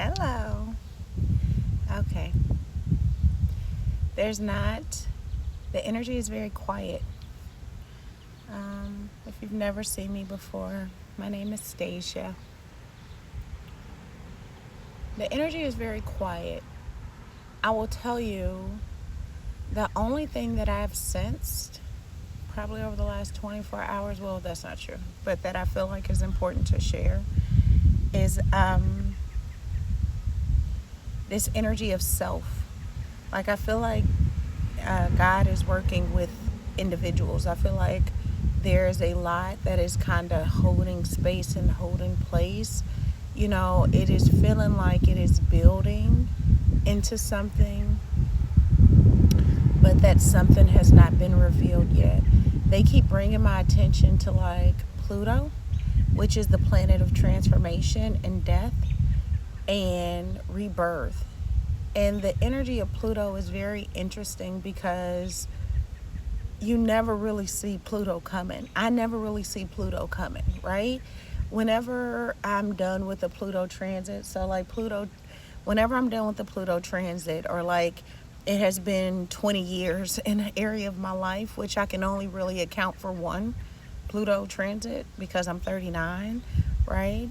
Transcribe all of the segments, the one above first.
Hello. Okay. The energy is very quiet. If you've never seen me before, my name is Stasia. The energy is very quiet. I will tell you the only thing that I've sensed probably over the last 24 hours, well, that's not true, but that I feel like is important to share is this energy of self. Like, I feel like God is working with individuals. I feel like there's a lot that is kind of holding space and holding place. It is feeling like it is building into something, but that something has not been revealed yet. They keep bringing my attention to like Pluto, which is the planet of transformation and death and rebirth. And the energy of Pluto is very interesting because you never really see Pluto coming. I never really see Pluto coming, right? Whenever I'm done with the Pluto transit, so like whenever I'm done with the Pluto transit, or like it has been 20 years in an area of my life, which I can only really account for one Pluto transit because I'm 39, right?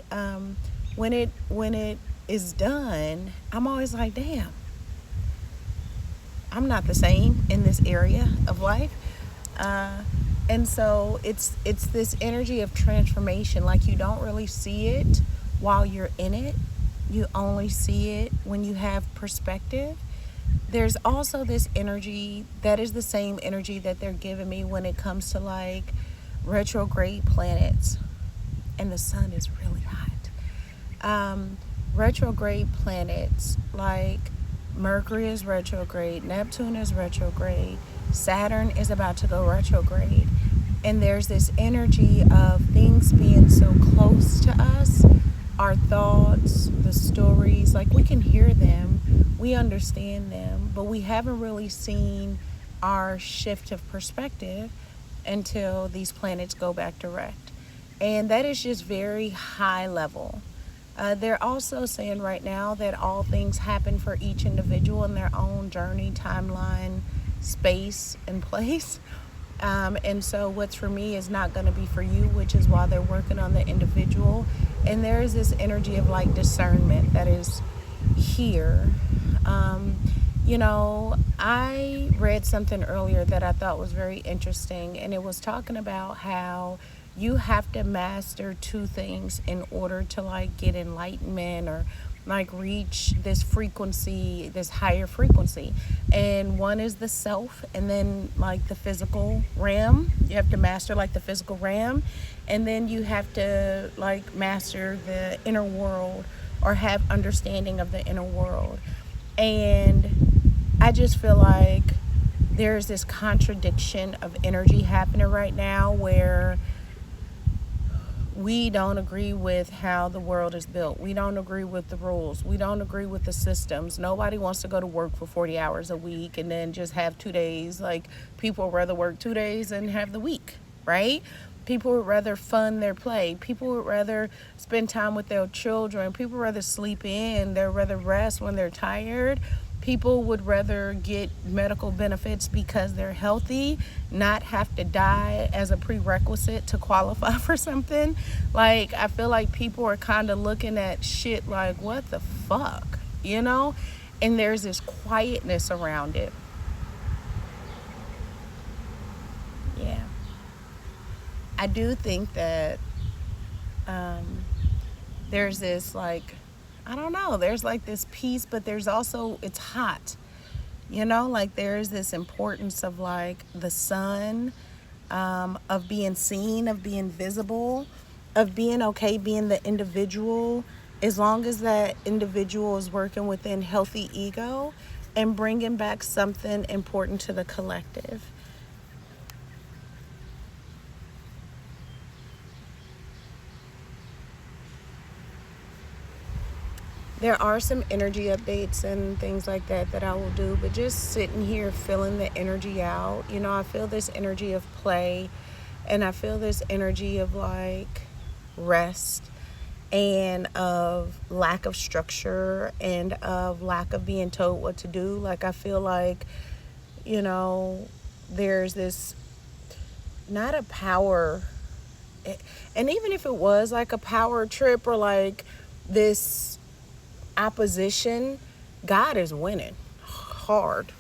When it is done, I'm always like, damn, I'm not the same in this area of life. Uh, and so it's this energy of transformation. Like, you don't really see it while you're in it. You only see it when you have perspective. There's also this energy that is the same energy that they're giving me when it comes to like retrograde planets, and the sun is really hot. Retrograde planets like Mercury is retrograde, Neptune is retrograde, Saturn is about to go retrograde. And there's this energy of things being so close to us, our thoughts, the stories, like we can hear them, we understand them, but we haven't really seen our shift of perspective until these planets go back direct. And that is just very high level. They're also saying right now that all things happen for each individual in their own journey, timeline, space, and place. And so what's for me is not going to be for you, which is why they're working on the individual. And there is this energy of like discernment that is here. I read something earlier that I thought was very interesting, and it was talking about how you have to master two things in order to like get enlightenment or like reach this frequency, this higher frequency. And one is the self, and then like the physical realm. You have to master like the physical realm, and then you have to like master the inner world or have understanding of the inner world. And I just feel like there's this contradiction of energy happening right now where we don't agree with how the world is built. We don't agree with the rules. We don't agree with the systems. Nobody wants to go to work for 40 hours a week and then just have 2 days. Like, people would rather work 2 days and have the week, right? People would rather fund their play. People would rather spend time with their children. People would rather sleep in. They'd rather rest when they're tired. People would rather get medical benefits because they're healthy, not have to die as a prerequisite to qualify for something. Like, I feel like people are kind of looking at shit like, what the fuck, And there's this quietness around it. Yeah. I do think that there's this like, I don't know, there's like this peace, but there's also, it's hot, like there's this importance of like the sun, of being seen, of being visible, of being okay, being the individual, as long as that individual is working within healthy ego and bringing back something important to the collective. There are some energy updates and things like that I will do, but just sitting here feeling the energy out, I feel this energy of play, and I feel this energy of like rest, and of lack of structure and of lack of being told what to do. Like, I feel like, you know, there's this, not a power, and even if it was like a power trip or like this opposition, God is winning hard.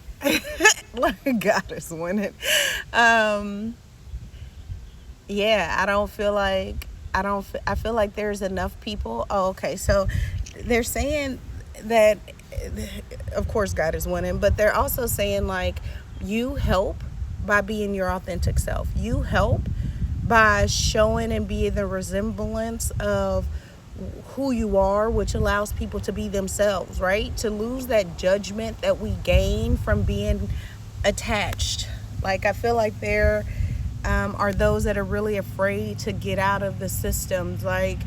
Like, God is winning. Um, yeah, I don't feel like, I feel like there's enough people. Oh, okay. So they're saying that, of course, God is winning, but they're also saying, like, you help by being your authentic self. You help by showing and being the resemblance of who you are, which allows people to be themselves, right? To lose that judgment that we gain from being attached. Like, I feel like there are those that are really afraid to get out of the systems. Like,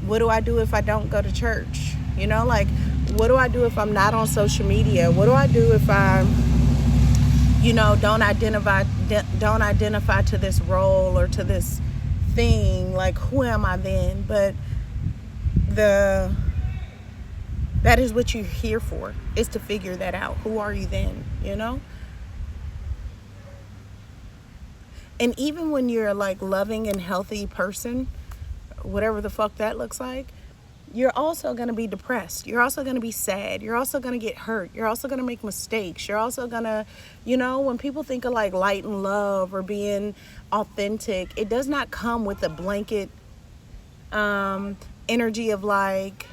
what do I do if I don't go to church? You know, like, what do I do if I'm not on social media? What do I do if I, don't identify to this role or to this thing? Like, who am I then? But the that is what you're here for, is to figure that out. Who are you then? And even when you're a, like, loving and healthy person, whatever the fuck that looks like, you're also going to be depressed. You're also going to be sad. You're also going to get hurt. You're also going to make mistakes. You're also going to, when people think of like light and love or being authentic, it does not come with a blanket energy of like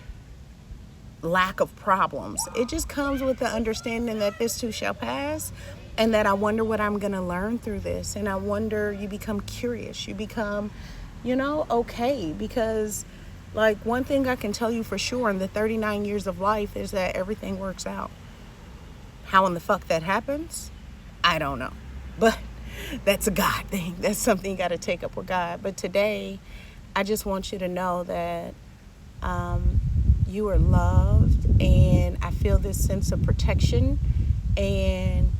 lack of problems. It just comes with the understanding that this too shall pass, and that I wonder what I'm going to learn through this. And I wonder, you become curious. You become, okay. Because, like, one thing I can tell you for sure in the 39 years of life is that everything works out. How in the fuck that happens, I don't know. But that's a God thing. That's something you got to take up with God. But today, I just want you to know that you are loved, and I feel this sense of protection, and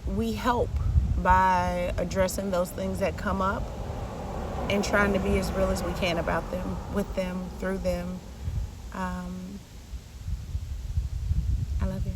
we help by addressing those things that come up and trying to be as real as we can about them, with them, through them. I love you.